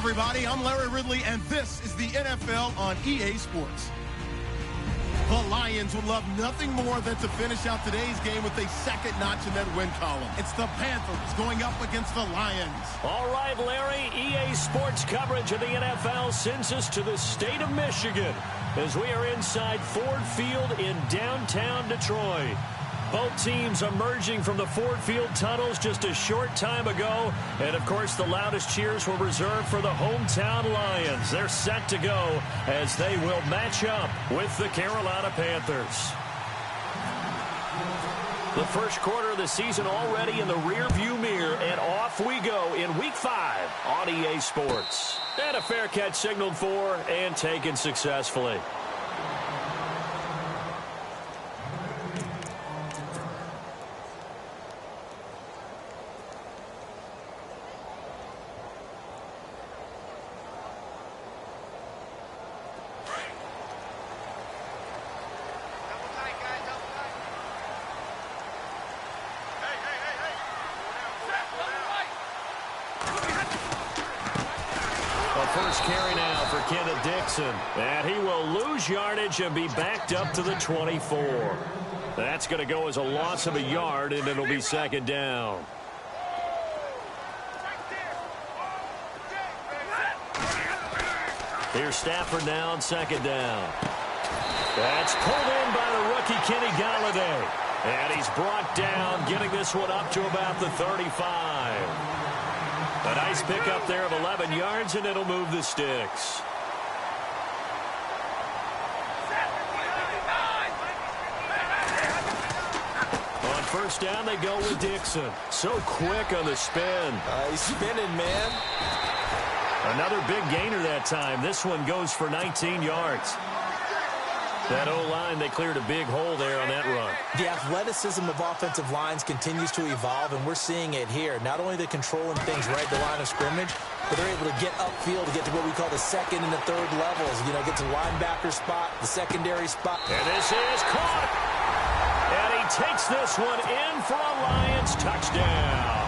everybody. I'm Larry Ridley, and this is the NFL on EA Sports. The Lions would love nothing more than to finish out today's game with a second notch in that win column. It's the Panthers going up against the Lions. All right, Larry, EA Sports coverage of the NFL sends us to the state of Michigan as we are inside Ford Field in downtown Detroit. Both teams emerging from the Ford Field tunnels just a short time ago. And, of course, the loudest cheers were reserved for the hometown Lions. They're set to go as they will match up with the Carolina Panthers. The first quarter of the season already in the rearview mirror, and off we go in Week 5 on EA Sports. And a fair catch signaled for and taken successfully. First carry now for Kenneth Dixon. And he will lose yardage and be backed up to the 24. That's going to go as a loss of a yard, and it'll be second down. Here's Stafford now on second down. That's pulled in by the rookie Kenny Galladay. And he's brought down, getting this one up to about the 35. A nice pickup there of 11 yards, and it'll move the sticks. On first down, they go with Dixon. So quick on the spin. He's spinning, man. Another big gainer that time. This one goes for 19 yards. That O-line, they cleared a big hole there on that run. The athleticism of offensive lines continues to evolve, and we're seeing it here. Not only the controlling things right at the line of scrimmage, but they're able to get upfield to get to what we call the second and the third levels. You know, get to the linebacker spot, the secondary spot. And this is caught. And he takes this one in for a Lions touchdown.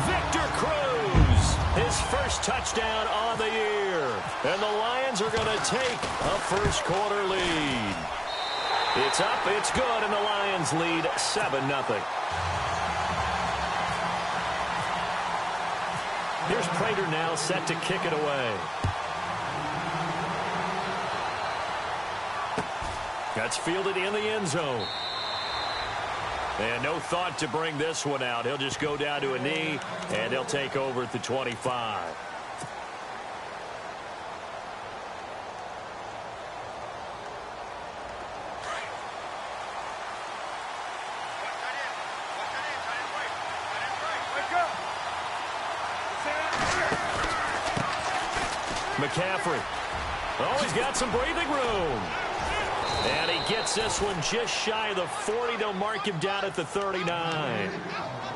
Victor Cruz, his first touchdown on the year. And the Lions are going to take a first quarter lead. It's up, it's good, and the Lions lead 7-0. Here's Prater now set to kick it away. That's fielded in the end zone. And no thought to bring this one out. He'll just go down to a knee, and he'll take over at the 25. McCaffrey. Oh, he's got some breathing room. And he gets this one just shy of the 40. They'll mark him down at the 39.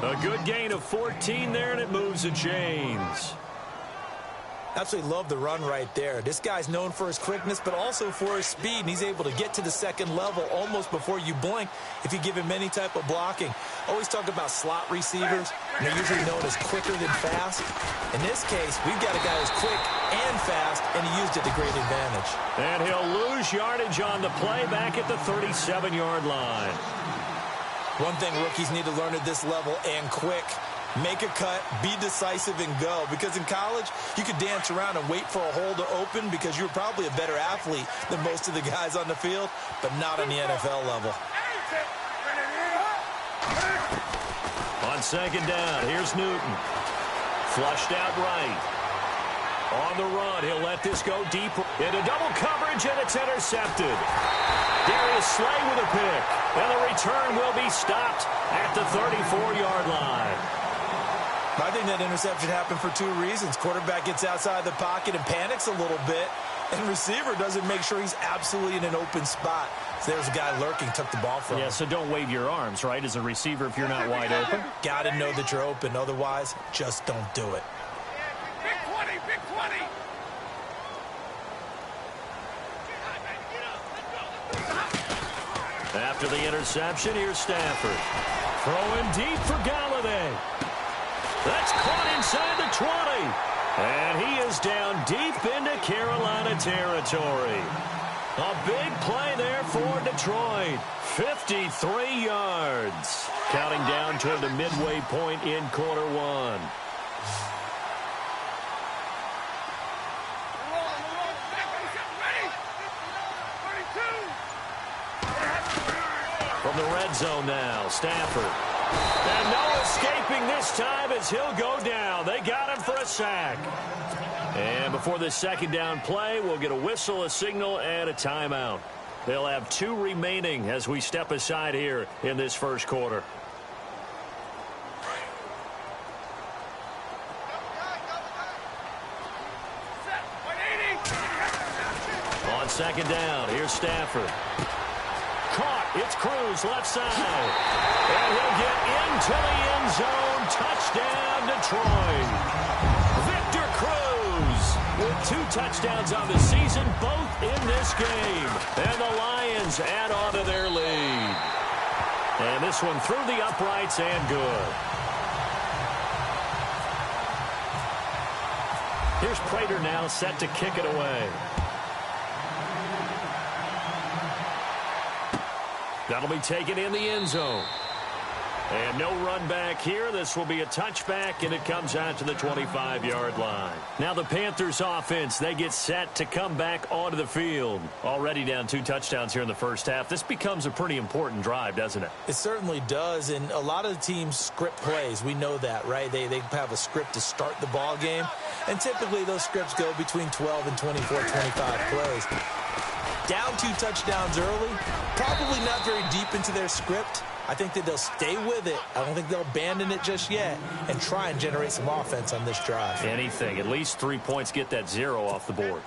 A good gain of 14 there, and it moves the chains. Absolutely love the run right there. This guy's known for his quickness, but also for his speed, and he's able to get to the second level almost before you blink if you give him any type of blocking. Always talk about slot receivers, and they're usually known as quicker than fast. In this case, we've got a guy who's quick and fast, and he used it to great advantage. And he'll lose yardage on the play back at the 37-yard line. One thing rookies need to learn at this level, and quick. Make a cut, be decisive, and go. Because in college, you could dance around and wait for a hole to open because you're probably a better athlete than most of the guys on the field, but not on the NFL level. On second down, here's Newton. Flushed out right. On the run, he'll let this go deep into double coverage, and it's intercepted. Darius Slay with a pick, and the return will be stopped at the 34-yard line. I think that interception happened for two reasons. Quarterback gets outside the pocket and panics a little bit, and receiver doesn't make sure he's absolutely in an open spot. So there's a guy lurking, took the ball from him. Yeah, so don't wave your arms, right, as a receiver if you're not wide open? Got to know that you're open. Otherwise, just don't do it. Big 20, big 20. After the interception, here's Stafford. Throwing deep for Galladay. That's caught inside the 20. And he is down deep into Carolina territory. A big play there for Detroit. 53 yards. Counting down toward the midway point in quarter one. From the red zone now, Stafford. And no escaping this time as he'll go down. They got him for a sack. And before this second down play, we'll get a whistle, a signal, and a timeout. They'll have 2 remaining as we step aside here in this first quarter. On second down, here's Stafford. Caught. It's Cruz, left side. And he'll get into the end zone. Touchdown, Detroit. Victor Cruz with 2 touchdowns on the season, both in this game. And the Lions add on to their lead. And this one through the uprights and good. Here's Prater now set to kick it away. That'll be taken in the end zone. And no run back here. This will be a touchback, and it comes out to the 25-yard line. Now the Panthers offense, they get set to come back onto the field. Already down 2 touchdowns here in the first half. This becomes a pretty important drive, doesn't it? It certainly does, and a lot of the teams script plays. We know that, right? They have a script to start the ball game, and typically those scripts go between 12 and 24, 25 plays. Down 2 touchdowns early, probably not very deep into their script. I think that they'll stay with it. I don't think they'll abandon it just yet and try and generate some offense on this drive. Anything. At least 3 points, get that 0 off the board.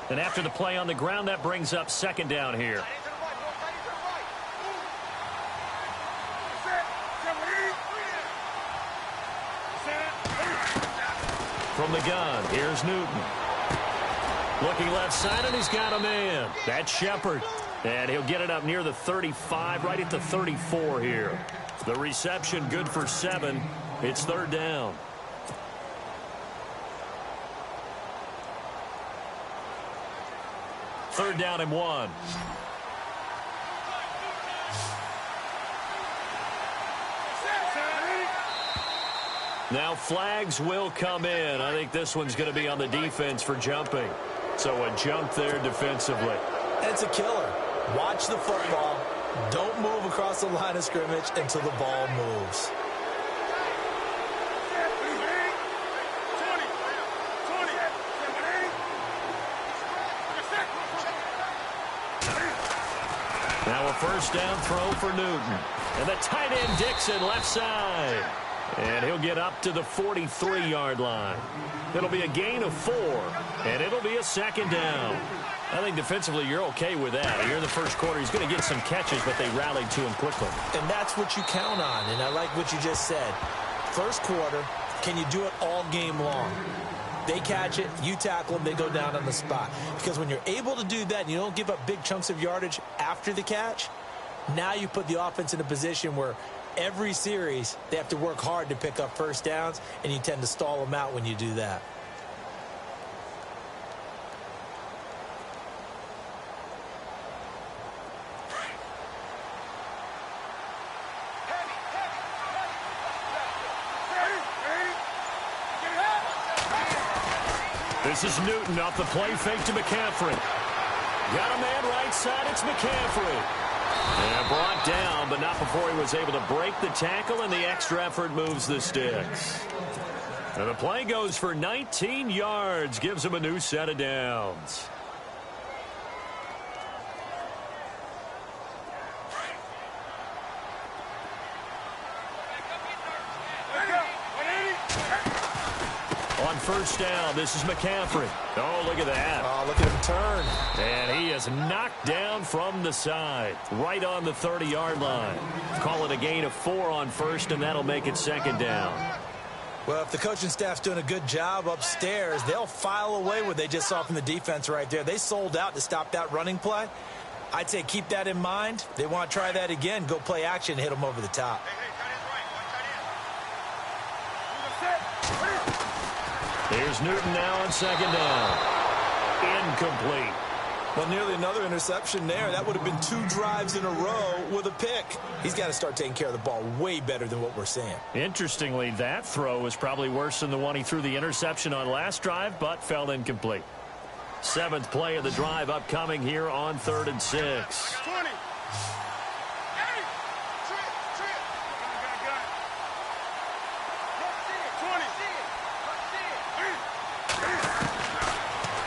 And after the play on the ground, that brings up second down here. From the gun, here's Newton. Looking left side, and he's got a man. That's Shepard. And he'll get it up near the 35, right at the 34 here. The reception good for 7. It's third down. Third down and 1. Now flags will come in. I think this one's going to be on the defense for jumping. So a jump there defensively. It's a killer. Watch the football. Don't move across the line of scrimmage until the ball moves. Now a first down throw for Newton. And the tight end Dixon left side. And he'll get up to the 43-yard line. It'll be a gain of 4, and it'll be a second down. I think defensively you're okay with that. Here in the first quarter, he's going to get some catches, but they rallied to him quickly. And that's what you count on, and I like what you just said. First quarter, can you do it all game long? They catch it, you tackle them, they go down on the spot. Because when you're able to do that and you don't give up big chunks of yardage after the catch, now you put the offense in a position where every series, they have to work hard to pick up first downs, and you tend to stall them out when you do that. This is Newton off the play fake to McCaffrey. Got a man right side, it's McCaffrey. And brought down, but not before he was able to break the tackle, and the extra effort moves the sticks. And the play goes for 19 yards, gives him a new set of downs. On first down, this is McCaffrey. Oh, look at that. Oh, look at him turn. And he is knocked down from the side, right on the 30-yard line. Call it a gain of 4 on first, and that'll make it second down. Well, if the coaching staff's doing a good job upstairs, they'll file away what they just saw from the defense right there. They sold out to stop that running play. I'd say keep that in mind. They want to try that again, go play action, hit them over the top. Here's Newton now on second down. Incomplete. Well, nearly another interception there. That would have been 2 drives in a row with a pick. He's got to start taking care of the ball way better than what we're seeing. Interestingly, that throw was probably worse than the one he threw the interception on last drive, but fell incomplete. 7th play of the drive upcoming here on 3rd and 6. 20.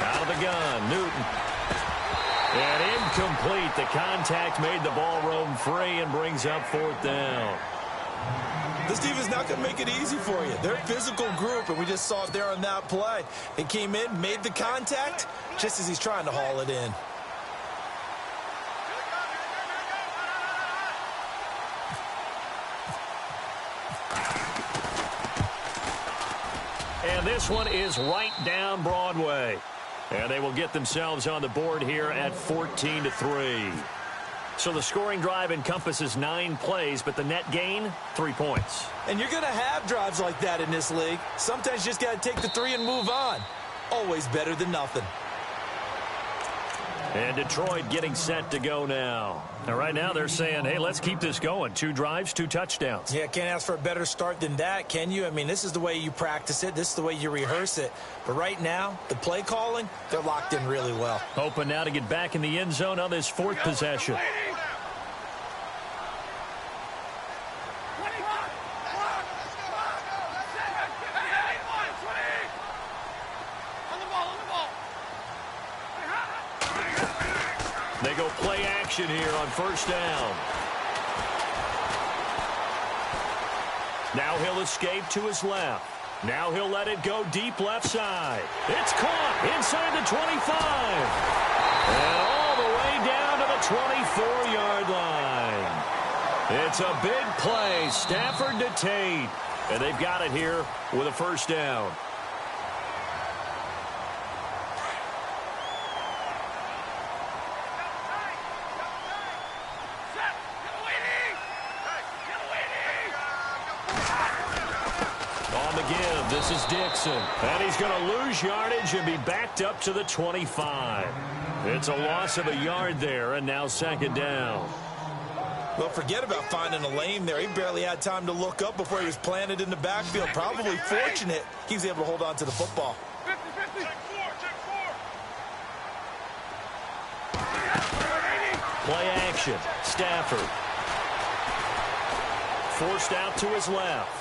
Out of the gun, Newton. And incomplete. The contact made the ball roam free and brings up 4th down. This defense is not going to make it easy for you. They're a physical group, and we just saw it there on that play. They came in, made the contact, just as he's trying to haul it in. And this one is right down Broadway. And they will get themselves on the board here at 14-3. So the scoring drive encompasses 9 plays, but the net gain, 3 points. And you're going to have drives like that in this league. Sometimes you just got to take the 3 and move on. Always better than nothing. And Detroit getting set to go now. And right now they're saying, hey, let's keep this going. 2 drives, 2 touchdowns. Yeah, can't ask for a better start than that, can you? I mean, this is the way you practice it. This is the way you rehearse it. But right now, the play calling, they're locked in really well. Hoping now to get back in the end zone on this 4th possession. They go play action here on 1st down. Now he'll escape to his left. Now he'll let it go deep left side. It's caught inside the 25. And all the way down to the 24-yard line. It's a big play. Stafford to Tate. And they've got it here with a 1st down. This is Dixon, and he's going to lose yardage and be backed up to the 25. It's a loss of a yard there, and now 2nd down. Well, forget about finding a lane there. He barely had time to look up before he was planted in the backfield. Probably fortunate he was able to hold on to the football. 50-50. Play action. Stafford. Forced out to his left.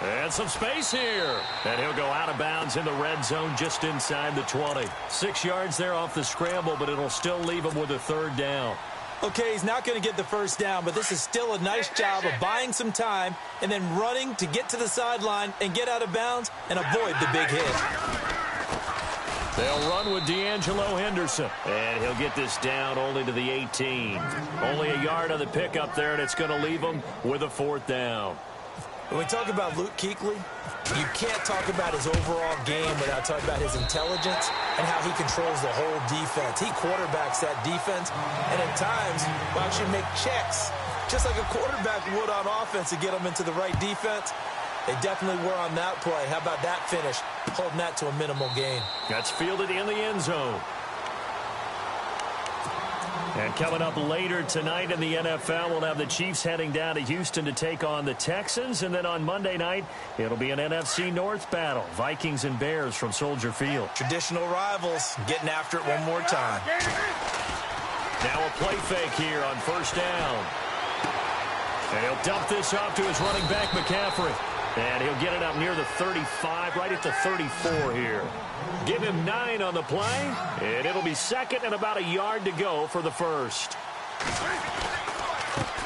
And some space here. And he'll go out of bounds in the red zone just inside the 20. 6 yards there off the scramble, but it'll still leave him with a 3rd down. Okay, he's not going to get the 1st down, but this is still a nice job of buying some time and then running to get to the sideline and get out of bounds and avoid the big hit. They'll run with D'Angelo Henderson. And he'll get this down only to the 18. Only a yard on the pickup there, and it's going to leave him with a 4th down. When we talk about Luke Kuechly, you can't talk about his overall game without talking about his intelligence and how he controls the whole defense. He quarterbacks that defense, and at times will actually make checks, just like a quarterback would on offense to get them into the right defense. They definitely were on that play. How about that finish, holding that to a minimal gain? That's fielded in the end zone. And coming up later tonight in the NFL, we'll have the Chiefs heading down to Houston to take on the Texans. And then on Monday night, it'll be an NFC North battle. Vikings and Bears from Soldier Field. Traditional rivals getting after it one more time. Now a play fake here on 1st down. And he'll dump this off to his running back, McCaffrey. And he'll get it up near the 35, right at the 34 here. Give him 9 on the play, and it'll be 2nd and about a yard to go for the 1st.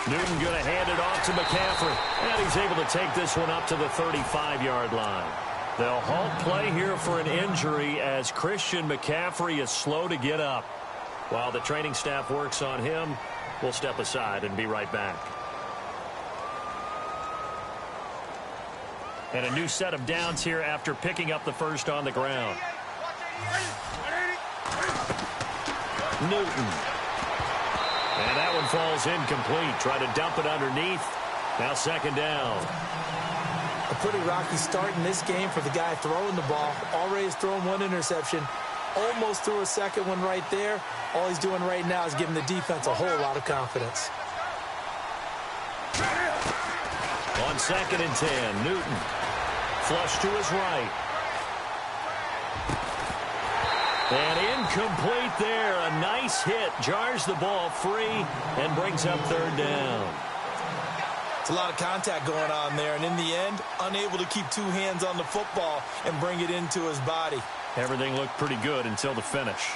Newton going to hand it off to McCaffrey, and he's able to take this one up to the 35-yard line. They'll halt play here for an injury as Christian McCaffrey is slow to get up. While the training staff works on him, we'll step aside and be right back. And a new set of downs here after picking up the 1st on the ground. Newton. And that one falls incomplete. Try to dump it underneath. Now 2nd down. A pretty rocky start in this game for the guy throwing the ball. Already has thrown one interception. Almost threw a second one right there. All he's doing right now is giving the defense a whole lot of confidence. On 2nd and 10, Newton. Flush to his right. And incomplete there. A nice hit. Jars the ball free and brings up 3rd down. It's a lot of contact going on there. And in the end, unable to keep 2 hands on the football and bring it into his body. Everything looked pretty good until the finish.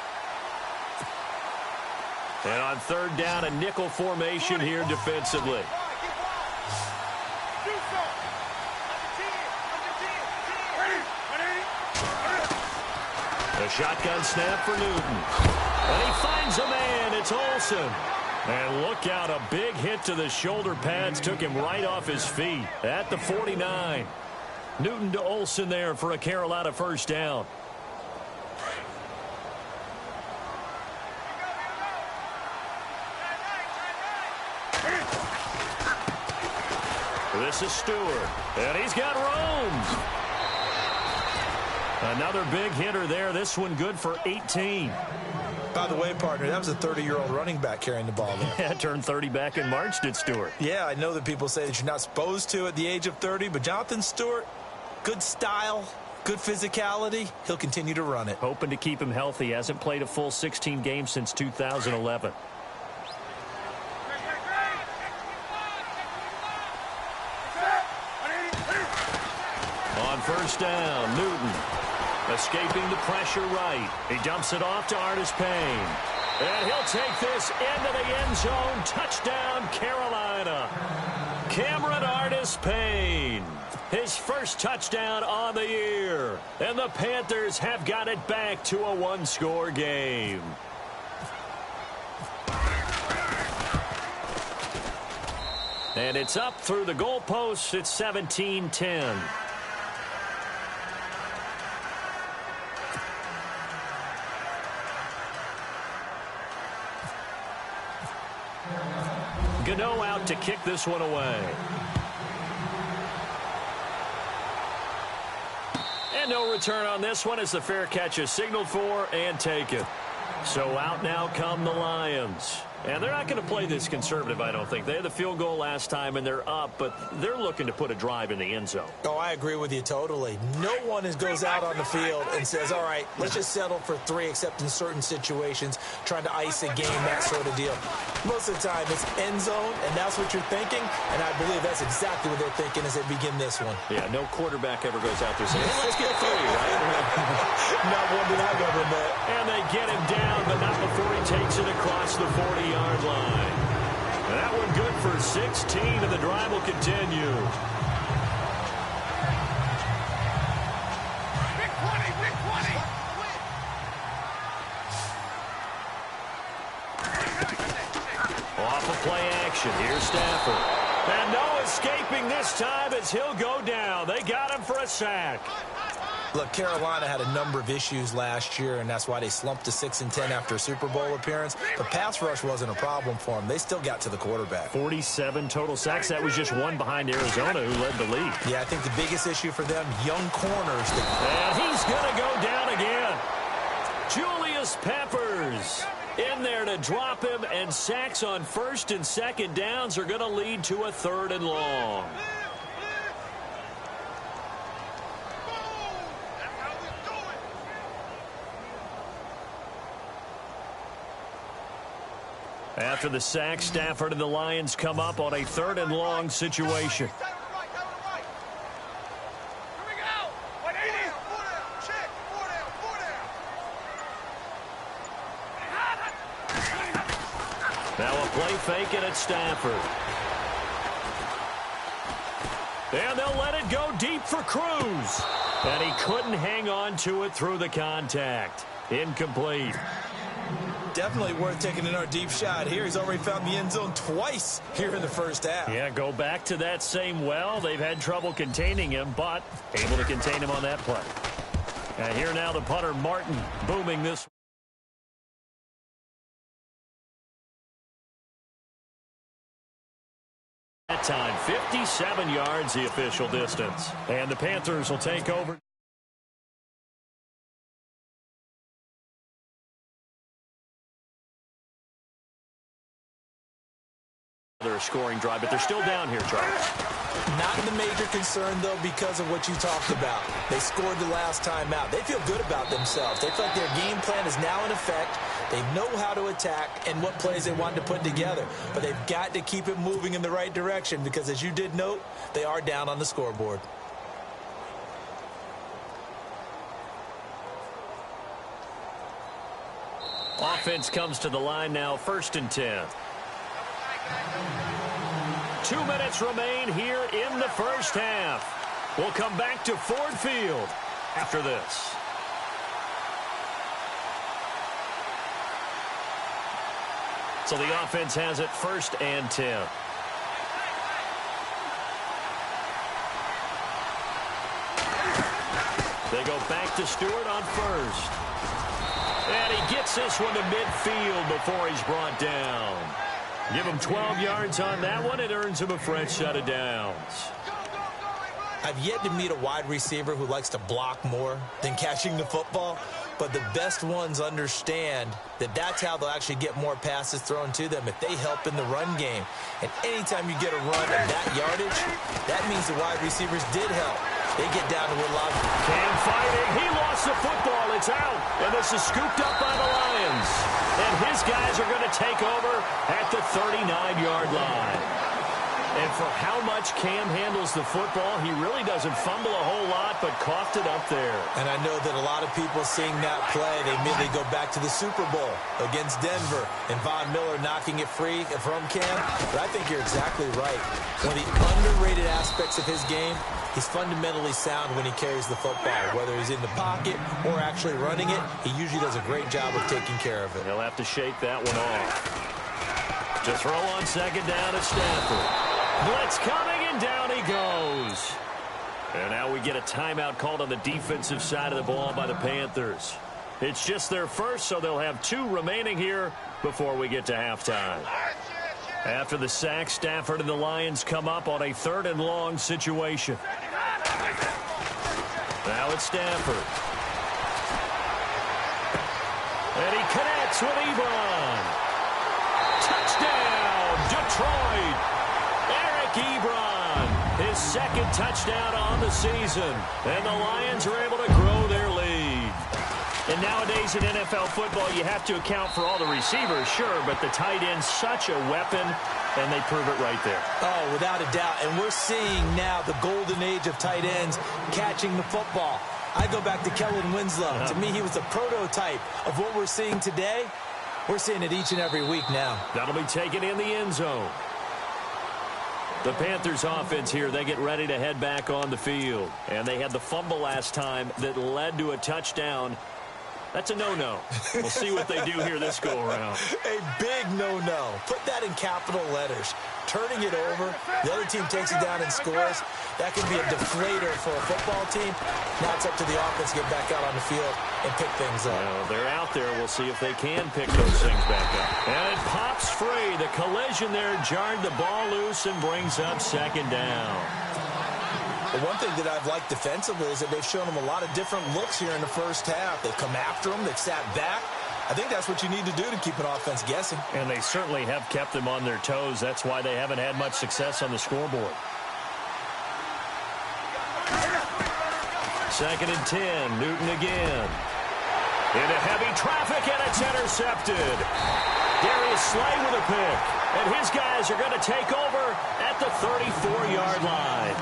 And on 3rd down, a nickel formation here defensively. The shotgun snap for Newton. And he finds a man. It's Olsen. And look out, a big hit to the shoulder pads took him right off his feet at the 49. Newton to Olsen there for a Carolina 1st down. This is Stewart. And he's got Romes. Another big hitter there. This one good for 18. By the way, partner, that was a 30-year-old running back carrying the ball there. Yeah, turned 30 back in March, did Stewart. Yeah, I know that people say that you're not supposed to at the age of 30, but Jonathan Stewart, good style, good physicality. He'll continue to run it. Hoping to keep him healthy. Hasn't played a full 16 games since 2011. On 1st down, Newton. Escaping the pressure right. He dumps it off to Artis Payne. And he'll take this into the end zone. Touchdown, Carolina. Cameron Artis Payne. His first touchdown on the year. And the Panthers have got it back to a 1-score game. And it's up through the goalposts. It's 17-10. Gano out to kick this one away. And no return on this one as the fair catch is signaled for and taken. So out now come the Lions. And they're not going to play this conservative, I don't think. They had the field goal last time, and they're up, but they're looking to put a drive in the end zone. Oh, I agree with you totally. No one goes out on the field and says, all right, let's just settle for 3, except in certain situations, trying to ice a game, that sort of deal. Most of the time, it's end zone, and that's what you're thinking, and I believe that's exactly what they're thinking as they begin this one. Yeah, no quarterback ever goes out there saying, hey, let's get 3, right? Not one that I've ever met. And they get him down, but not before he takes it across the 40-yard line. And that one good for 16, and the drive will continue. Big 20, big 20. Off of play action. Here's Stafford. And no escaping this time as he'll go down. They got him for a sack. Look, Carolina had a number of issues last year, and that's why they slumped to 6-10 after a Super Bowl appearance. The pass rush wasn't a problem for them. They still got to the quarterback. 47 total sacks. That was just one behind Arizona, who led the league. Yeah, I think the biggest issue for them, young corners. And he's going to go down again. Julius Peppers in there to drop him, and sacks on 1st and 2nd downs are going to lead to a 3rd and long. After the sack, Stafford and the Lions come up on a 3rd and long situation. Here we go. 180. 4 down. Check. 4 down. 4 down. Now a play fake, and it's Stafford. And they'll let it go deep for Cruz. And he couldn't hang on to it through the contact. Incomplete. Definitely worth taking another deep shot here. He's already found the end zone twice here in the first half. Yeah, go back to that same well. They've had trouble containing him, but able to contain him on that play. And here now the punter, Martin, booming this. That time, 57 yards, the official distance. And the Panthers will take over. They're a scoring drive, but they're still down here, Charles. Not the major concern, though, because of what you talked about. They scored the last time out. They feel good about themselves. They feel like their game plan is now in effect. They know how to attack and what plays they want to put together. But they've got to keep it moving in the right direction because, as you did note, they are down on the scoreboard. Offense comes to the line now, 1st and 10. 2 minutes remain here in the first half. We'll come back to Ford Field after this. So the offense has it 1st and 10. They go back to Stewart on 1st. And he gets this one to midfield before he's brought down. Give him 12 yards on that one. It earns him a fresh set of downs. I've yet to meet a wide receiver who likes to block more than catching the football, but the best ones understand that that's how they'll actually get more passes thrown to them if they help in the run game. And anytime you get a run at that yardage, that means the wide receivers did help. They get down to where Love. Cam fighting. He lost the football. It's out. And this is scooped up by the Lions. And his guys are going to take over at the 39-yard line. And for how much Cam handles the football, he really doesn't fumble a whole lot, but coughed it up there. And I know that a lot of people seeing that play, they immediately go back to the Super Bowl against Denver and Von Miller knocking it free from Cam. But I think you're exactly right. One of the underrated aspects of his game, he's fundamentally sound when he carries the football. Whether he's in the pocket or actually running it, he usually does a great job of taking care of it. He'll have to shake that one off. To throw on 2nd down at Stafford. Blitz coming, and down he goes. And now we get a timeout called on the defensive side of the ball by the Panthers. It's just their first, so they'll have 2 remaining here before we get to halftime. After the sack, Stafford and the Lions come up on a 3rd and long situation. Now it's Stafford. And he connects with Ebron. Touchdown, Detroit. Ebron, his 2nd touchdown on the season. And the Lions are able to grow their lead. And nowadays in NFL football, you have to account for all the receivers, sure, but the tight end's such a weapon, and they prove it right there. Oh, without a doubt. And we're seeing now the golden age of tight ends catching the football. I go back to Kellen Winslow. To me, he was the prototype of what we're seeing today. We're seeing it each and every week now. That'll be taken in the end zone. The Panthers offense here, they get ready to head back on the field. And they had the fumble last time that led to a touchdown. That's a no-no. We'll see what they do here this go-around. A big no-no. Put that in capital letters. Turning it over, the other team takes it down and scores. That can be a deflator for a football team. Now it's up to the offense to get back out on the field and pick things up. Well, they're out there. We'll see if they can pick those things back up. And it pops free. The collision there jarred the ball loose and brings up 2nd down. The one thing that I've liked defensively is that they've shown them a lot of different looks here in the first half. They've come after them. They've sat back. I think that's what you need to do to keep an offense guessing. And they certainly have kept them on their toes. That's why they haven't had much success on the scoreboard. 2nd and 10. Newton again. Into heavy traffic, and it's intercepted. Darius Slay with a pick. And his guys are going to take over at the 34-yard line.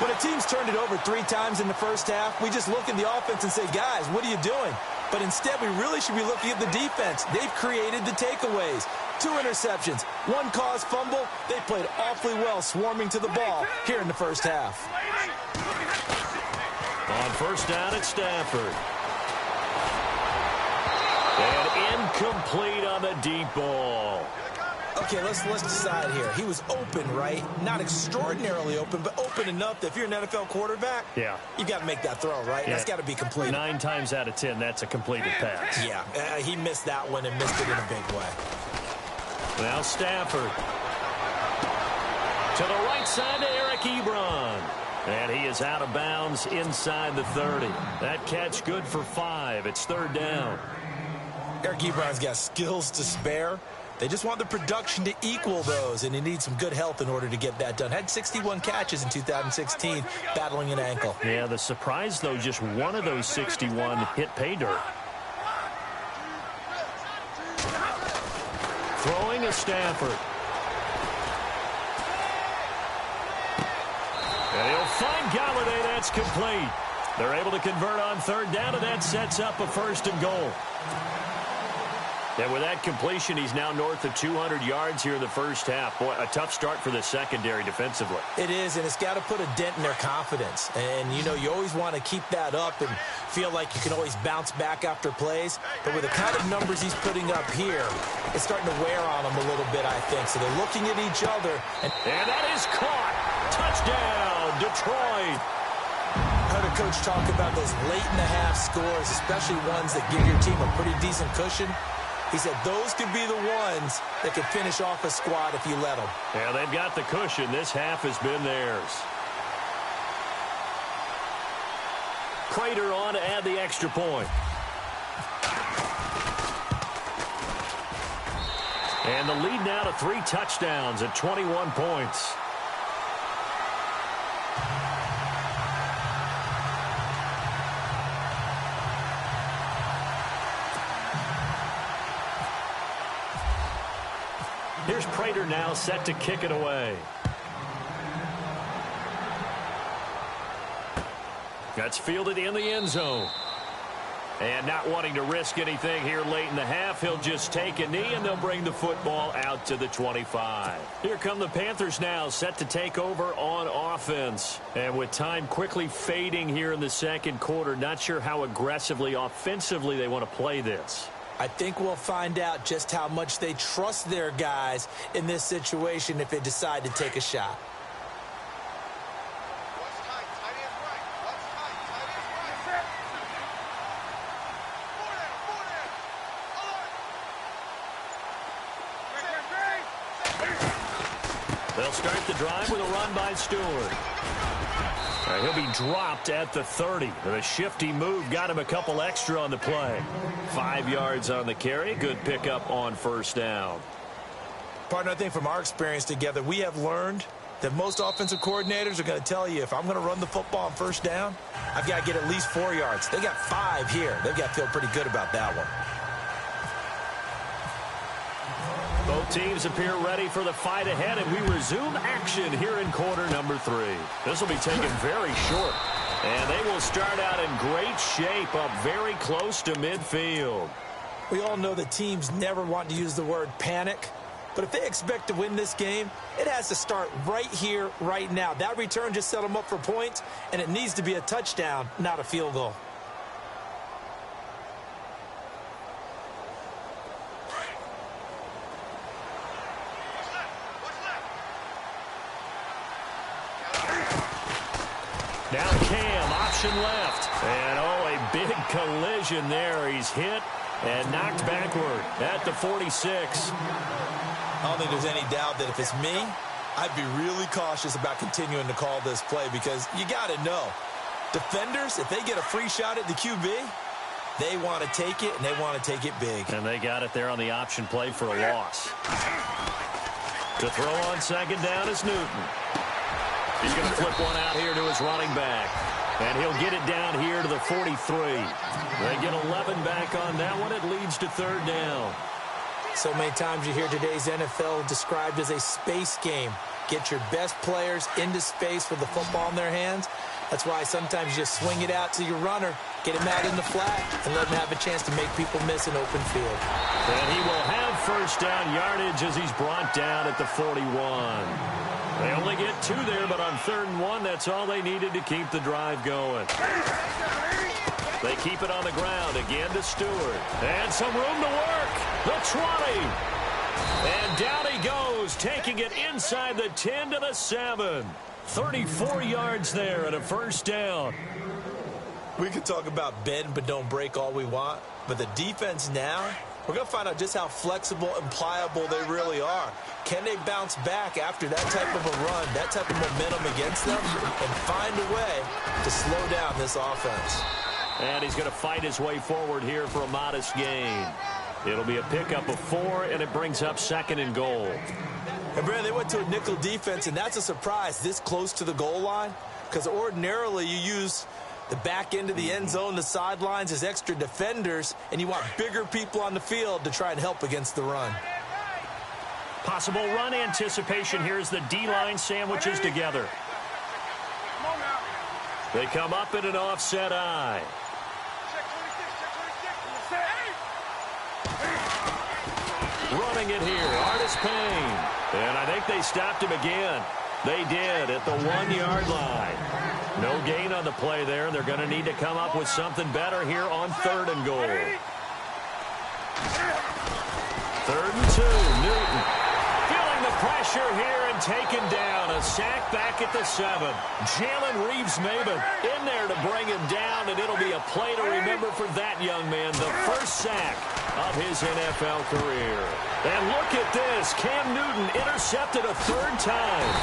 When a team's turned it over 3 times in the first half, we just look at the offense and say, guys, what are you doing? But instead, we really should be looking at the defense. They've created the takeaways. 2 interceptions, 1 caused fumble. They played awfully well swarming to the ball here in the first half. On 1st down at Stafford. And incomplete on the deep ball. Okay, let's decide here. He was open, right? Not extraordinarily open, but open enough that if you're an NFL quarterback, yeah, you got to make that throw, right? Yeah. That's got to be completed. 9 times out of 10, that's a completed pass. Yeah, he missed that one and missed it in a big way. Now Stafford. To the right side to Eric Ebron. And he is out of bounds inside the 30. That catch good for 5. It's third down. Eric Ebron's got skills to spare. They just want the production to equal those, and he needs some good help in order to get that done. Had 61 catches in 2016, battling an ankle. Yeah, the surprise, though, just one of those 61 hit pay dirt. Throwing to Stafford. And he'll find Galladay. That's complete. They're able to convert on third down, and that sets up a first and goal. And with that completion, he's now north of 200 yards here in the first half. Boy, a tough start for the secondary defensively. It is, and it's got to put a dent in their confidence. And, you know, you always want to keep that up and feel like you can always bounce back after plays. But with the kind of numbers he's putting up here, it's starting to wear on them a little bit, I think. So they're looking at each other. And that is caught. Touchdown, Detroit. I heard a coach talk about those late-in-the-half scores, especially ones that give your team a pretty decent cushion. He said those could be the ones that could finish off a squad if you let them. Yeah, they've got the cushion. This half has been theirs. Prater on to add the extra point. And the lead now to 3 touchdowns at 21 points. Here's Prater now set to kick it away. That's fielded in the end zone. And not wanting to risk anything here late in the half, he'll just take a knee and they'll bring the football out to the 25. Here come the Panthers now, set to take over on offense. And with time quickly fading here in the second quarter, not sure how aggressively, offensively they want to play this. I think we'll find out just how much they trust their guys in this situation if they decide to take a shot. They'll start the drive with a run by Stewart. He'll be dropped at the 30. The shifty move got him a couple extra on the play. 5 yards on the carry. Good pickup on first down. Partner, I think from our experience together, we have learned that most offensive coordinators are going to tell you, if I'm going to run the football on first down, I've got to get at least 4 yards. They got 5 here. They've got to feel pretty good about that one. Both teams appear ready for the fight ahead, and we resume action here in quarter number 3. This will be taken very short, and they will start out in great shape up very close to midfield. We all know that teams never want to use the word panic, but if they expect to win this game, it has to start right here, right now. That return just set them up for points, and it needs to be a touchdown, not a field goal. Now Cam, option left. And, oh, a big collision there. He's hit and knocked backward at the 46. I don't think there's any doubt that if it's me, I'd be really cautious about continuing to call this play because you got to know, defenders, if they get a free shot at the QB, they want to take it, and they want to take it big. And they got it there on the option play for a loss. To throw on second down is Newton. He's going to flip one out here to his running back. And he'll get it down here to the 43. They get 11 back on that one. It leads to third down. So many times you hear today's NFL described as a space game. Get your best players into space with the football in their hands. That's why sometimes you just swing it out to your runner, get him out in the flat, and let him have a chance to make people miss an open field. And he will have first down yardage as he's brought down at the 41. They only get 2 there, but on 3rd and 1, that's all they needed to keep the drive going. They keep it on the ground again to Stewart. And some room to work. The 20. And down he goes, taking it inside the 10 to the 7. 34 yards there and a first down. We could talk about bend but don't break all we want, but the defense now We're going to find out just how flexible and pliable they really are. Can they bounce back after that type of a run, that type of momentum against them, and find a way to slow down this offense? And he's going to fight his way forward here for a modest gain. It'll be a pickup of 4, and it brings up 2nd and goal. And, Brandon, they went to a nickel defense, and that's a surprise this close to the goal line, because ordinarily you use the back end of the end zone, the sidelines as extra defenders, and you want bigger people on the field to try and help against the run. Possible run anticipation here as the D-line sandwiches together. They come up in an offset eye. Running it here, Artis Payne. And I think they stopped him again. They did at the 1-yard line. No gain on the play there. They're going to need to come up with something better here on 3rd and goal. 3rd and 2, Newton. Feeling the pressure here and taken down. A sack back at the 7. Jalen Reeves-Maybin in there to bring him down, and it'll be a play to remember for that young man. The first sack of his NFL career. And look at this. Cam Newton intercepted a 3rd time.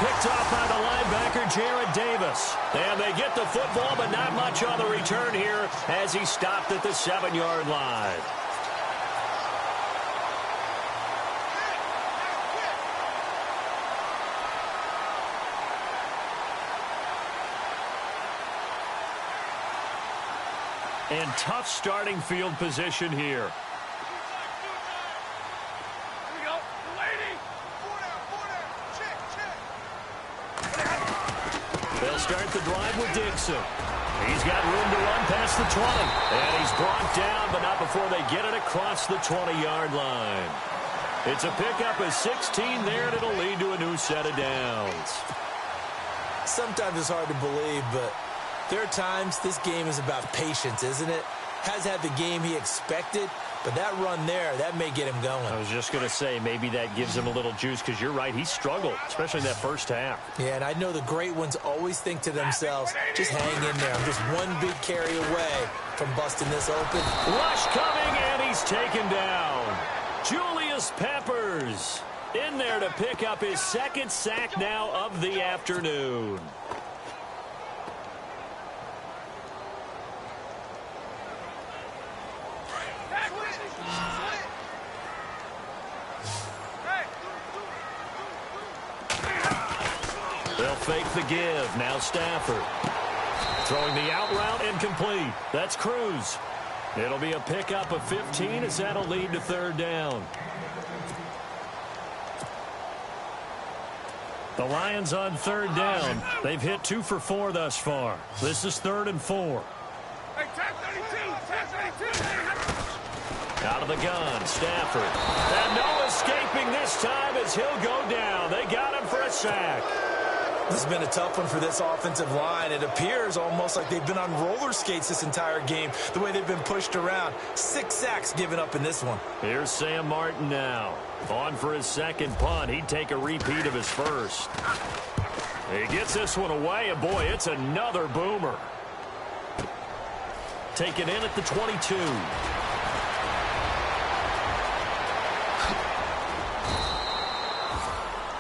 Picked off by the linebacker, Jarrad Davis. And they get the football, but not much on the return here as he stopped at the 7-yard line. And tough starting field position here. They'll start the drive with Dixon. He's got room to run past the 20. And he's brought down, but not before they get it across the 20-yard line. It's a pickup of 16 there, and it'll lead to a new set of downs. Sometimes it's hard to believe, but there are times this game is about patience, isn't it? Has had the game he expected, but that run there, that may get him going. I was just going to say, maybe that gives him a little juice, because you're right, he struggled, especially in that first half. Yeah, and I know the great ones always think to themselves, just hang in there. I'm just one big carry away from busting this open. Rush coming, and he's taken down. Julius Peppers in there to pick up his 2nd sack now of the afternoon. They'll fake the give. Now Stafford. Throwing the out route incomplete. That's Cruz. It'll be a pickup of 15 as that'll lead to 3rd down. The Lions on 3rd down. They've hit 2 for 4 thus far. This is 3rd and 4. Hey, tap 32, tap 32. Out of the gun, Stafford. And no escaping this time as he'll go down. They got him for a sack. This has been a tough one for this offensive line. It appears almost like they've been on roller skates this entire game, the way they've been pushed around. 6 sacks given up in this one. Here's Sam Martin now. On for his 2nd punt. He'd take a repeat of his first. He gets this one away, and boy, it's another boomer. Taken in at the 22.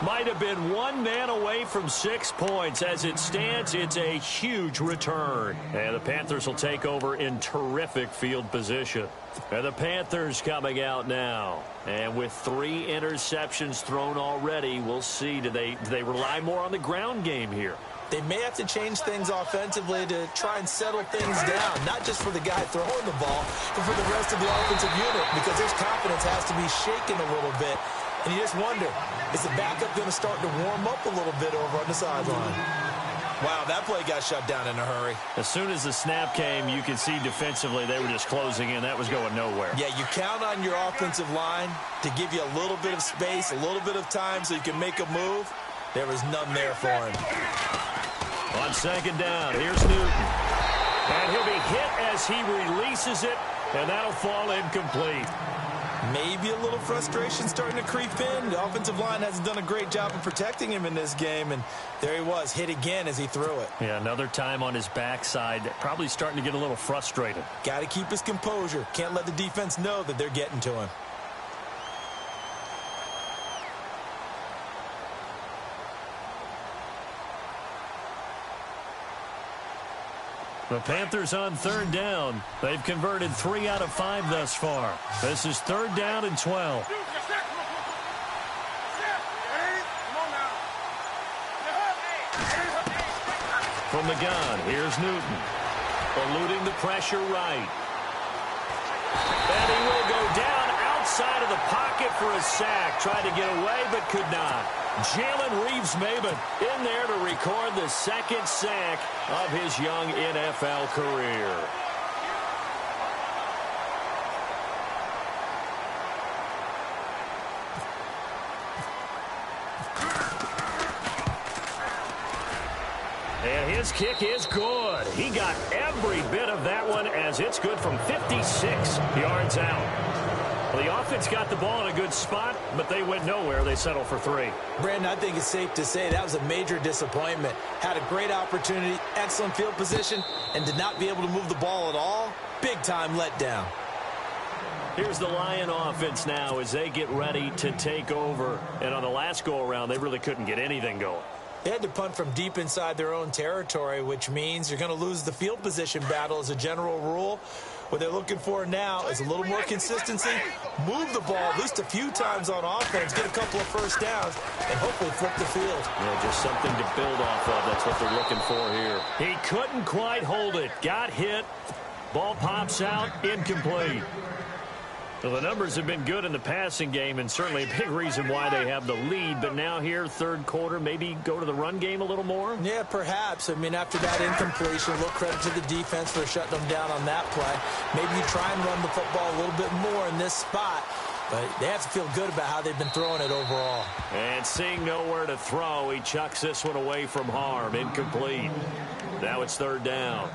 Might have been one man away from 6 points. As it stands, it's a huge return. And the Panthers will take over in terrific field position. And the Panthers coming out now. And with 3 interceptions thrown already, we'll see. Do they rely more on the ground game here? They may have to change things offensively to try and settle things down, not just for the guy throwing the ball, but for the rest of the offensive unit, because his confidence has to be shaken a little bit. And you just wonder, is the backup going to start to warm up a little bit over on the sideline? Wow, that play got shut down in a hurry. As soon as the snap came, you could see defensively they were just closing in. That was going nowhere. Yeah, you count on your offensive line to give you a little bit of space, a little bit of time so you can make a move. There was none there for him. On 2nd down, here's Newton. And he'll be hit as he releases it, and that'll fall incomplete. Maybe a little frustration starting to creep in. The offensive line hasn't done a great job of protecting him in this game, and there he was, hit again as he threw it. Yeah, another time on his backside, probably starting to get a little frustrated. Got to keep his composure. Can't let the defense know that they're getting to him. The Panthers on third down. They've converted 3 out of 5 thus far. This is third down and 12. From the gun, here's Newton. Eluding the pressure right. And he will go down outside of the pocket for a sack. Tried to get away, but could not. Jalen Reeves-Maybin in there to record the second sack of his young NFL career. And his kick is good. He got every bit of that one as it's good from 56 yards out. Well, the offense got the ball in a good spot, but they went nowhere. They settled for 3. Brandon, I think it's safe to say that was a major disappointment. Had a great opportunity, excellent field position, and did not be able to move the ball at all. Big-time letdown. Here's the Lion offense now as they get ready to take over. And on the last go-around, they really couldn't get anything going. They had to punt from deep inside their own territory, which means you're going to lose the field position battle as a general rule. What they're looking for now is a little more consistency, move the ball at least a few times on offense, get a couple of first downs, and hopefully flip the field. Yeah, just something to build off of. That's what they're looking for here. He couldn't quite hold it. Got hit. Ball pops out. Incomplete. Well, the numbers have been good in the passing game, and certainly a big reason why they have the lead. But now here, third quarter, maybe go to the run game a little more? Yeah, perhaps. I mean, after that incompletion, a little credit to the defense for shutting them down on that play. Maybe you try and run the football a little bit more in this spot. But they have to feel good about how they've been throwing it overall. And seeing nowhere to throw, he chucks this one away from harm. Incomplete. Now it's third down.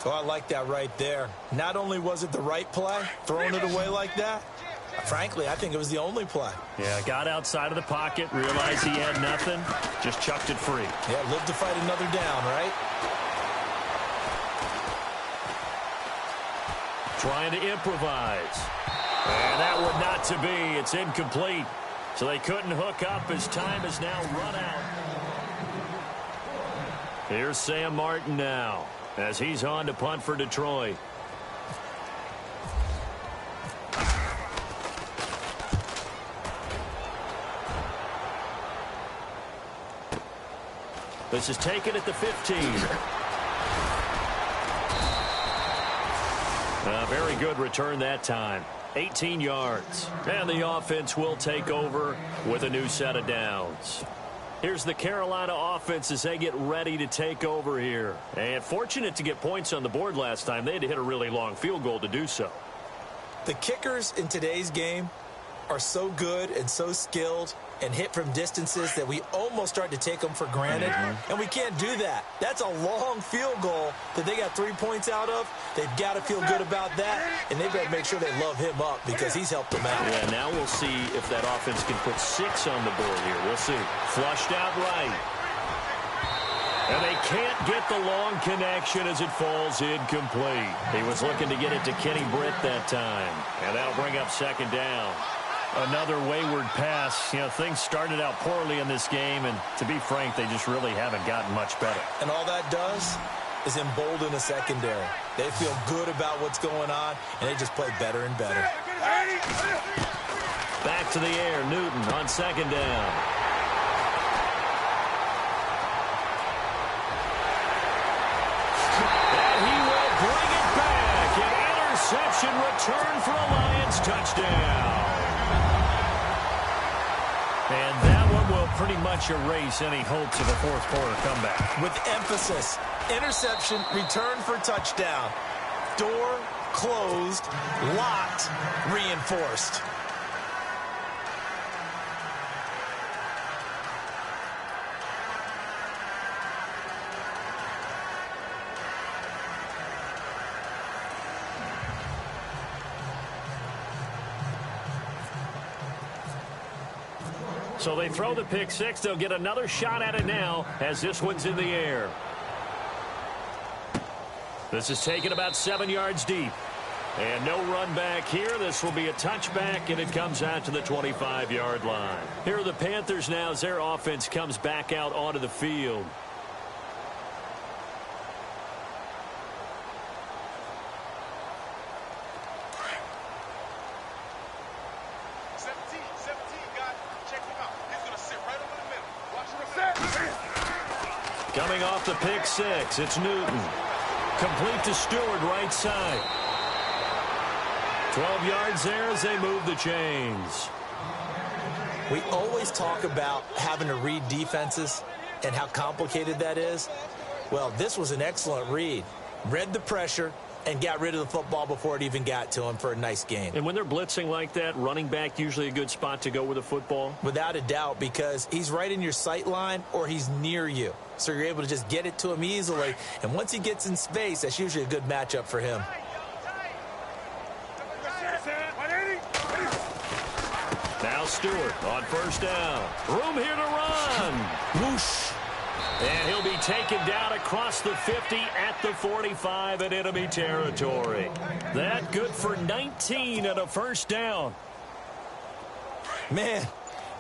Oh, I like that right there. Not only was it the right play, throwing it away like that, frankly, I think it was the only play. Yeah, got outside of the pocket, realized he had nothing, just chucked it free. Yeah, live to fight another down, right? Trying to improvise. And that would not to be. It's incomplete. So they couldn't hook up as time is now run out. Here's Sam Martin now, as he's on to punt for Detroit. This is taken at the 15. A very good return that time. 18 yards. And the offense will take over with a new set of downs. Here's the Carolina offense as they get ready to take over here. And fortunate to get points on the board last time. They had to hit a really long field goal to do so. The kickers in today's game are so good and so skilled and hit from distances that we almost start to take them for granted. And we can't do that. That's a long field goal that they got 3 points out of. They've got to feel good about that, and they've got to make sure they love him up because he's helped them out. Yeah, now we'll see if that offense can put 6 on the board here. We'll see. Flushed out right. And they can't get the long connection as it falls incomplete. He was looking to get it to Kenny Britt that time. And that'll bring up second down. Another wayward pass. You know, things started out poorly in this game, and to be frank, they just really haven't gotten much better. And all that does is embolden a secondary. They feel good about what's going on, and they just play better and better. Back to the air, Newton on second down. And he will bring it back. An interception return for a Lions touchdown. And that one will pretty much erase any hopes of a fourth quarter comeback. With emphasis, interception, return for touchdown. Door closed, locked, reinforced. So they throw the pick six. They'll get another shot at it now as this one's in the air. This is taken about 7 yards deep. And no run back here. This will be a touchback, and it comes out to the 25-yard line. Here are the Panthers now as their offense comes back out onto the field. Coming off the pick six, it's Newton. Complete to Stewart, right side. 12 yards there as they move the chains. We always talk about having to read defenses and how complicated that is. Well, this was an excellent read. Read the pressure and got rid of the football before it even got to him for a nice gain. And when they're blitzing like that, running back usually a good spot to go with the football? Without a doubt, because he's right in your sight line or he's near you. So you're able to just get it to him easily. And once he gets in space, that's usually a good matchup for him. Now Stewart on first down. Room here to run. Whoosh. And he'll be taken down across the 50 at the 45 in enemy territory. That good for 19 and a first down. Man,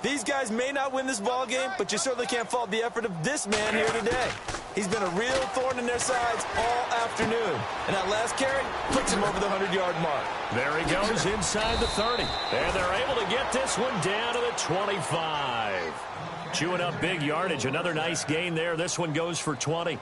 these guys may not win this ball game, but you certainly can't fault the effort of this man here today. He's been a real thorn in their sides all afternoon. And that last carry puts him over the 100-yard mark. There he goes inside the 30. And they're able to get this one down to the 25. Chewing up big yardage. Another nice gain there. This one goes for 20.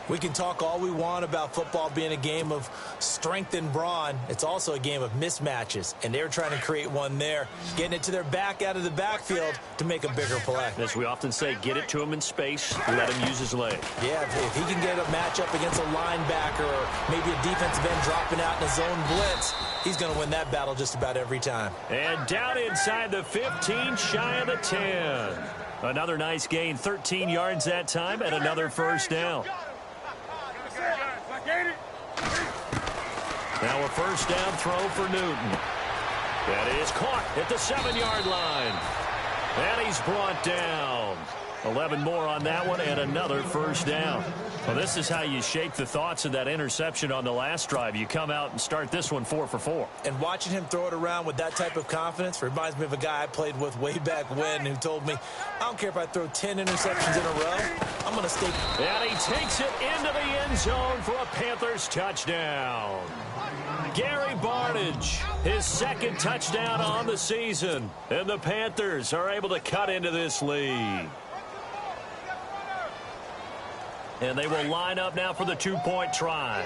We can talk all we want about football being a game of strength and brawn. It's also a game of mismatches, and they're trying to create one there, getting it to their back out of the backfield to make a bigger play. As we often say, get it to him in space, let him use his leg. Yeah, if he can get a matchup against a linebacker or maybe a defensive end dropping out in a zone blitz, he's going to win that battle just about every time. And down inside the 15, shy of the 10. Another nice gain, 13 yards that time, and another first down. Now a first down throw for Newton. That is caught at the 7-yard line. And he's brought down. 11 more on that one and another first down. Well, this is how you shake the thoughts of that interception on the last drive. You come out and start this one 4 for 4. And watching him throw it around with that type of confidence reminds me of a guy I played with way back when who told me, I don't care if I throw 10 interceptions in a row, I'm going to stay. And he takes it into the end zone for a Panthers touchdown. Gary Barnidge, his second touchdown on the season. And the Panthers are able to cut into this lead. And they will line up now for the two-point try.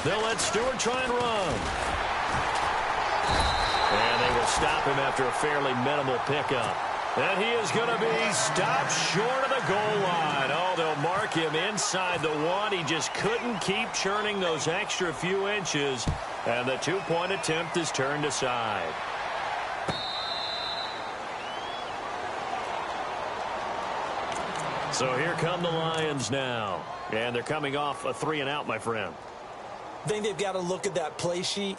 They'll let Stewart try and run. And they will stop him after a fairly minimal pickup. And he is going to be stopped short of the goal line. Oh, they'll mark him inside the 1. He just couldn't keep churning those extra few inches. And the two-point attempt is turned aside. So here come the Lions now. And they're coming off a 3-and-out, my friend. I think they've got to look at that play sheet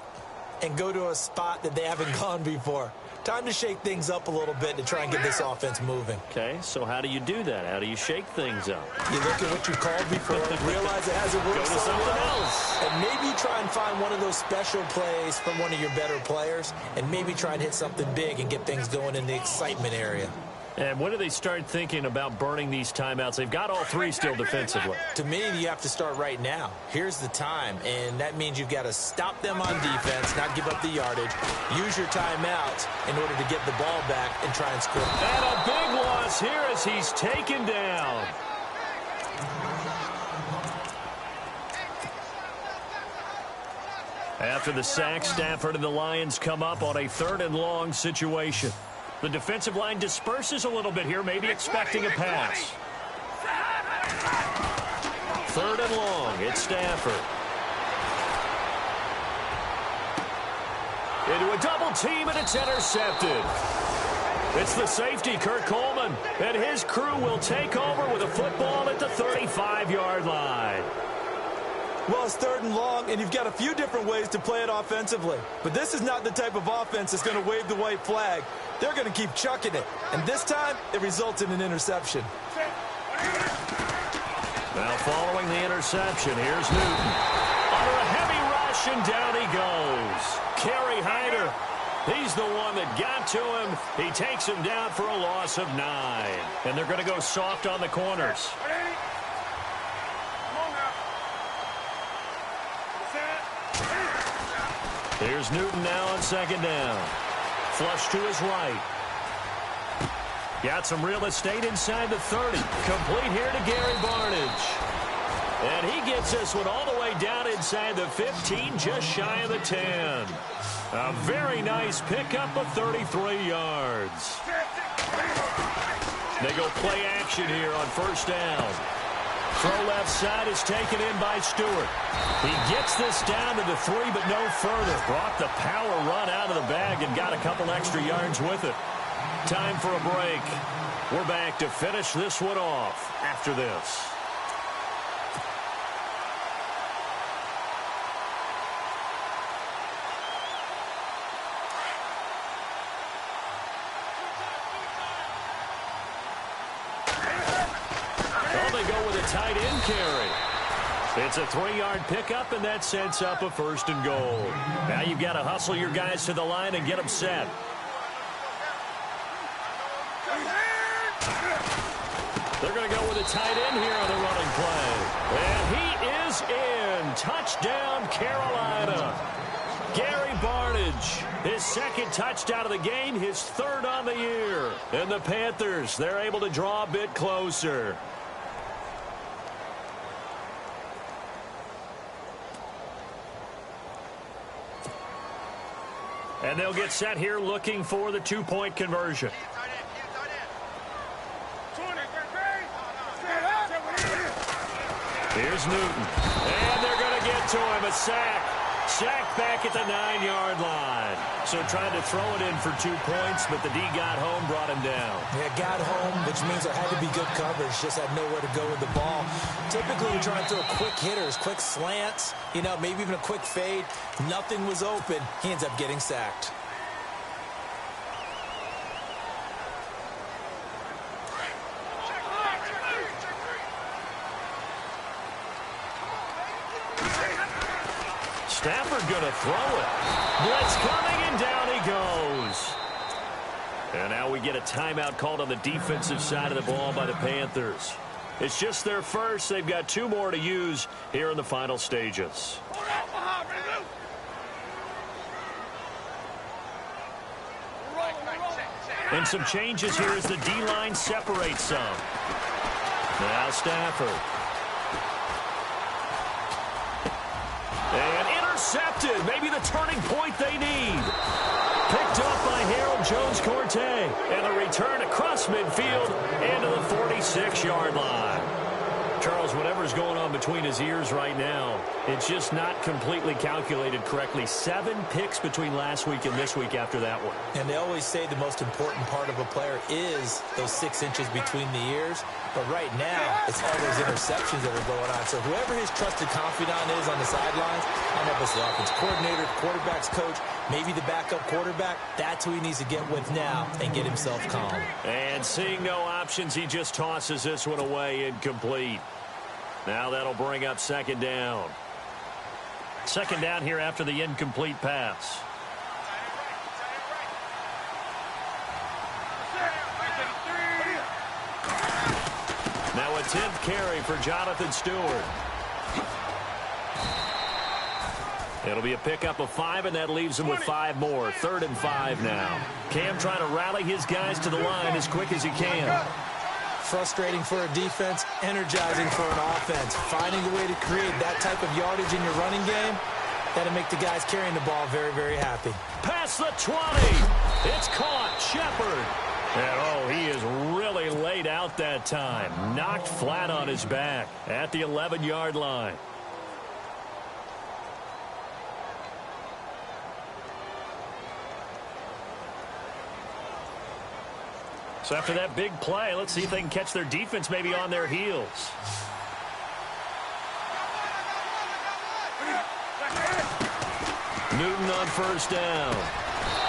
and go to a spot that they haven't gone before. Time to shake things up a little bit to try and get this offense moving. Okay, so how do you do that? How do you shake things up? You look at what you called before, realize it hasn't worked Go to so something well, else. and maybe try and find one of those special plays from one of your better players, and maybe try and hit something big and get things going in the excitement area. And when do they start thinking about burning these timeouts? They've got all three still defensively. To me, you have to start right now. Here's the time, and that means you've got to stop them on defense, not give up the yardage, use your timeouts in order to get the ball back and try and score. And a big loss here as he's taken down. After the sack, Stafford and the Lions come up on a 3rd-and-long situation. The defensive line disperses a little bit here, maybe expecting a pass. 3rd and long, it's Stafford. Into a double team, and it's intercepted. It's the safety, Kurt Coleman, and his crew will take over with a football at the 35-yard line. Well, it's 3rd and long, and you've got a few different ways to play it offensively. But this is not the type of offense that's going to wave the white flag. They're going to keep chucking it. And this time, it results in an interception. Now following the interception, here's Newton. Under a heavy rush, and down he goes. Kerry Hyder. He's the one that got to him. He takes him down for a loss of 9. And they're going to go soft on the corners. Here's Newton now on 2nd down. Flush to his right. Got some real estate inside the 30. Complete here to Gary Barnidge. And he gets this one all the way down inside the 15, just shy of the 10. A very nice pickup of 33 yards. They go play action here on 1st down. Throw left side is taken in by Stewart. He gets this down to the 3, but no further. Brought the power run out of the bag and got a couple extra yards with it. Time for a break. We're back to finish this one off after this. Tight end carry. It's a 3-yard pickup, and that sets up a 1st and goal. Now you've got to hustle your guys to the line and get them set. They're going to go with a tight end here on the running play. And he is in. Touchdown, Carolina. Gary Barnidge, his 2nd touchdown of the game, his 3rd on the year. And the Panthers, they're able to draw a bit closer. And they'll get set here looking for the 2-point conversion. Here's Newton. And they're going to get to him. A sack. Sacked back at the 9-yard line. So trying to throw it in for 2 points, but the D got home, brought him down. Yeah, got home, which means there had to be good coverage. Just had nowhere to go with the ball. Typically, we're trying to throw quick hitters, quick slants, maybe even a quick fade. Nothing was open. He ends up getting sacked. Stafford going to throw it. Blitz coming, and down he goes. And now we get a timeout called on the defensive side of the ball by the Panthers. It's just their first. They've got 2 more to use here in the final stages. And some changes here as the D-line separates some. Now Stafford. And intercepted. Maybe the turning point they need. Picked up by Harold Jones-Corte. And the return across midfield into the 46-yard line. Charles, whatever's going on between his ears right now, it's just not completely calculated correctly. 7 picks between last week and this week after that one. And they always say the most important part of a player is those 6 inches between the ears. But right now, it's all those interceptions that are going on. So whoever his trusted confidant is on the sidelines, I don't know if it's the offense coordinator, quarterback's coach, maybe the backup quarterback, that's who he needs to get with now and get himself calm. And seeing no options, he just tosses this one away incomplete. Now that'll bring up 2nd down. 2nd down here after the incomplete pass. Now a 10th carry for Jonathan Stewart. It'll be a pickup of 5, and that leaves him with 5 more. 3rd and 5 now. Cam trying to rally his guys to the line as quick as he can. Frustrating for a defense, energizing for an offense. Finding a way to create that type of yardage in your running game, that'll make the guys carrying the ball very, very happy. Past the 20. It's caught. Shepard. And, he is really laid out that time. Knocked flat on his back at the 11-yard line. So after that big play, let's see if they can catch their defense maybe on their heels. Newton on first down.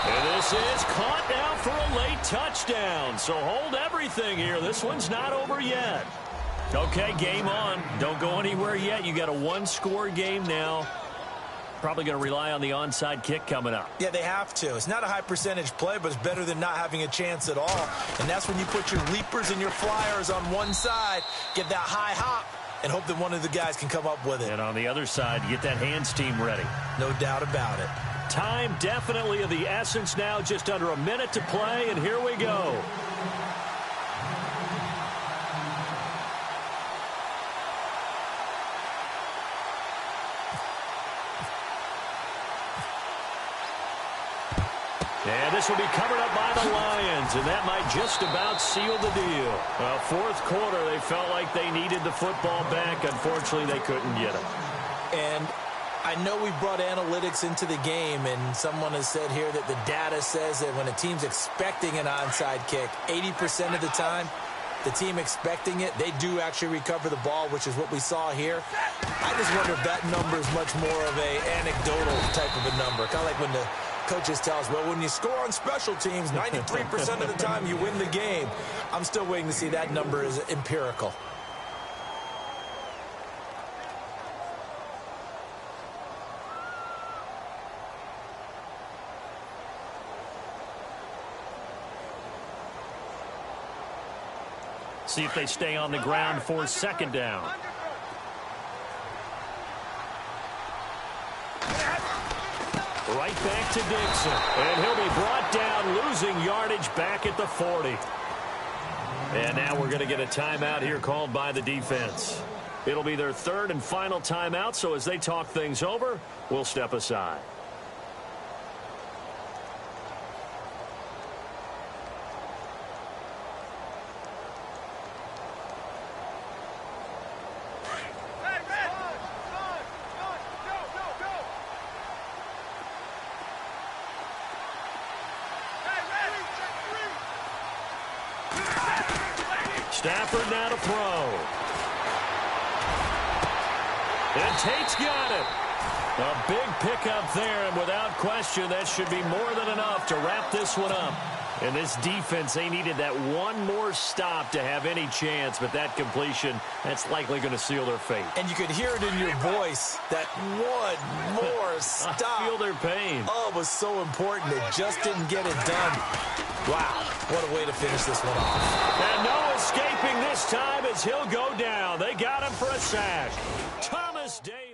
And this is caught now for a late touchdown. So hold everything here. This one's not over yet. Okay, game on. Don't go anywhere yet. You got a one-score game now. Probably going to rely on the onside kick coming up. Yeah, they have to. It's not a high percentage play, but it's better than not having a chance at all. And that's when you put your leapers and your flyers on one side, get that high hop, and hope that one of the guys can come up with it. And on the other side, get that hands team ready. No doubt about it. Time definitely of the essence now. Just under a minute to play, and here we go. And this will be covered up by the Lions, and that might just about seal the deal. Well, fourth quarter, they felt like they needed the football back. Unfortunately, they couldn't get it. And I know we brought analytics into the game, and someone has said here that the data says that when a team's expecting an onside kick, 80% of the time, the team expecting it, they do actually recover the ball, which is what we saw here. I just wonder if that number is much more of a anecdotal type of a number, kind of like when the coaches tell us, well, when you score on special teams, 93% of the time you win the game. I'm still waiting to see that number is empirical. See if they stay on the ground for second down. Right back to Dixon. And he'll be brought down, losing yardage back at the 40. And now we're going to get a timeout here called by the defense. It'll be their third and final timeout, so as they talk things over, we'll step aside. Stafford now to throw. And Tate's got it. A big pickup there, and without question, that should be more than enough to wrap this one up. And this defense, they needed that one more stop to have any chance, but that completion, that's likely going to seal their fate. And you could hear it in your voice, that one more stop. I feel their pain. Oh, it was so important. It just didn't get it done. Wow, what a way to finish this one off. And no escaping this time as he'll go down. They got him for a sack. Thomas Davis.